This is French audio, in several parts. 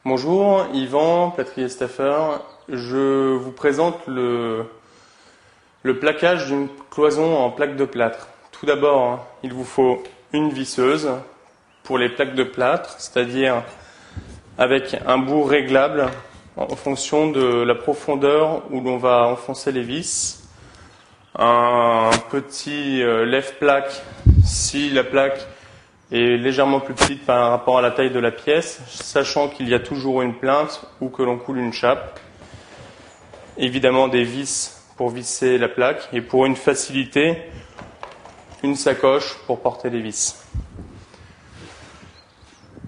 Bonjour, Yvan, Patrick Staffer. Je vous présente le plaquage d'une cloison en plaque de plâtre. Tout d'abord, il vous faut une visseuse pour les plaques de plâtre, c'est-à-dire avec un bout réglable en fonction de la profondeur où l'on va enfoncer les vis. Un petit lève-plaque si la plaque est légèrement plus petite par rapport à la taille de la pièce, sachant qu'il y a toujours une plinthe ou que l'on coule une chape. Évidemment des vis pour visser la plaque et pour une facilité, une sacoche pour porter les vis.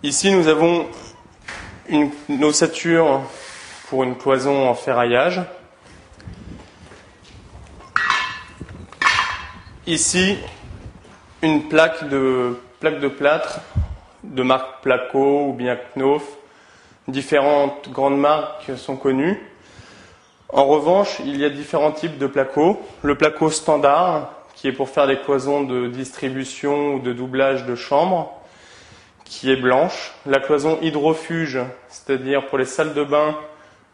Ici nous avons une ossature pour une cloison en ferraillage. Ici une plaque de plâtre de marque Placo ou bien Knauf. Différentes grandes marques sont connues. En revanche, il y a différents types de placo. Le placo standard, qui est pour faire des cloisons de distribution ou de doublage de chambres, qui est blanche. La cloison hydrofuge, c'est-à-dire pour les salles de bain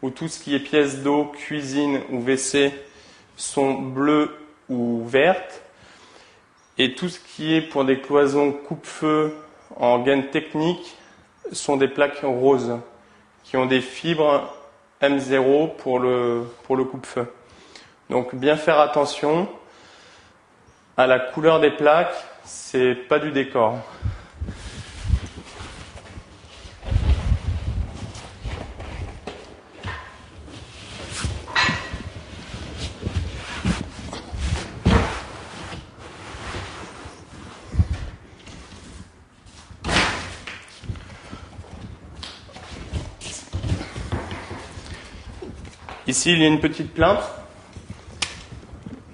où tout ce qui est pièces d'eau, cuisine ou WC sont bleues ou vertes. Et tout ce qui est pour des cloisons coupe-feu en gaine technique sont des plaques roses qui ont des fibres M0 pour le coupe-feu. Donc bien faire attention à la couleur des plaques, c'est pas du décor. Ici, il y a une petite plinthe.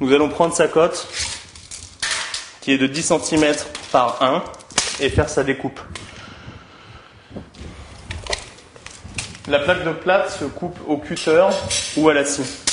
Nous allons prendre sa cote, qui est de 10 cm par 1, et faire sa découpe. La plaque de plâtre se coupe au cutter ou à la scie.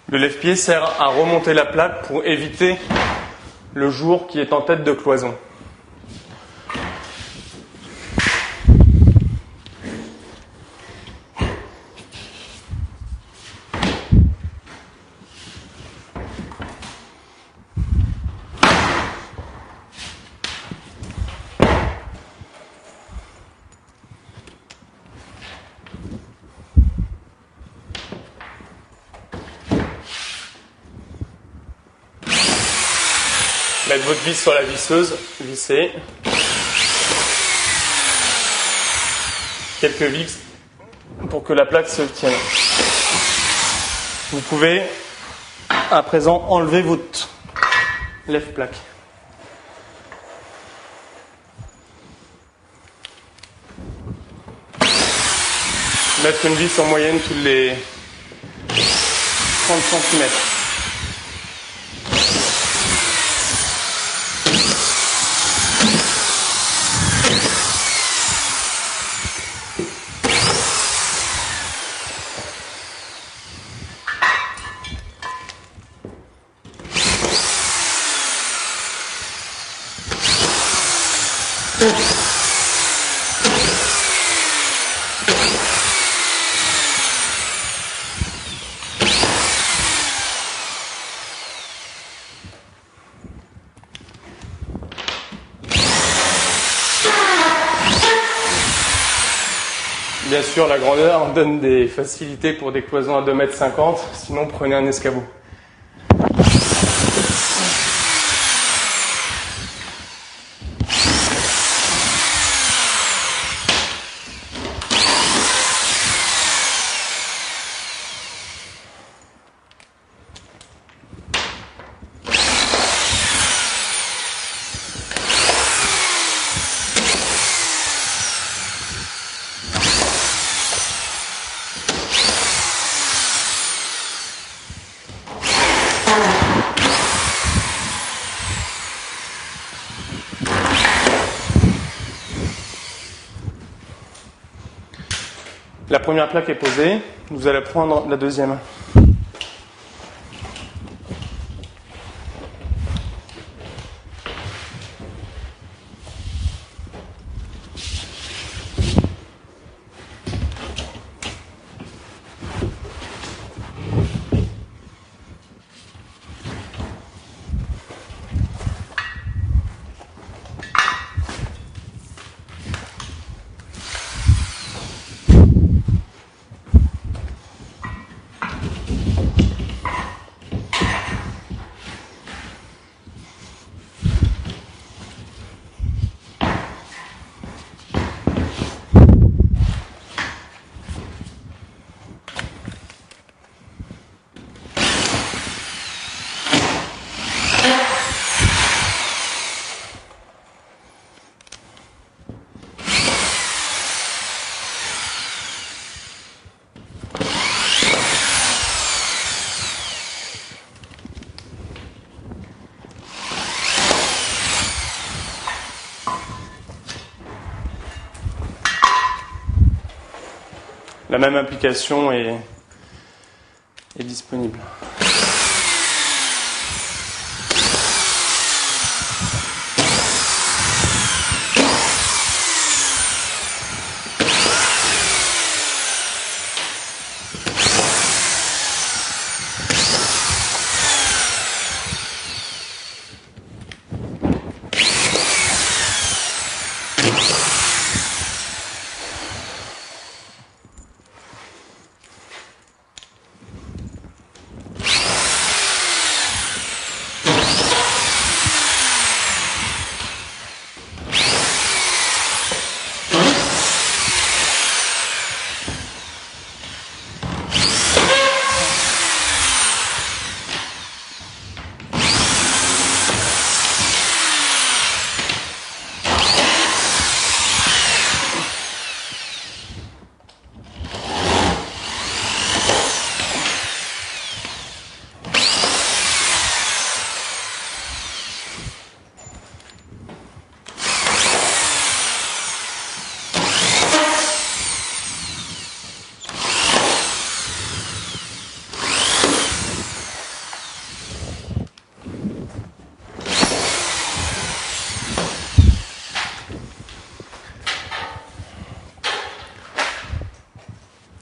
Le lève-pied sert à remonter la plaque pour éviter le jour qui est en tête de cloison. Mettre votre vis sur la visseuse, visser. Quelques vis pour que la plaque se tienne. Vous pouvez à présent enlever votre lève-plaque. Mettre une vis en moyenne tous les 30 cm. Bien sûr, la grandeur donne des facilités pour des cloisons à 2,50 m, sinon prenez un escabeau. La première plaque est posée, vous allez prendre la deuxième. La même application est disponible.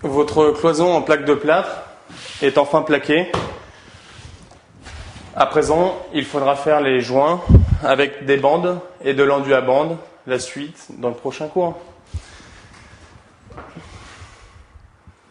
Votre cloison en plaque de plâtre est enfin plaquée. À présent, il faudra faire les joints avec des bandes et de l'enduit à bande. La suite dans le prochain cours.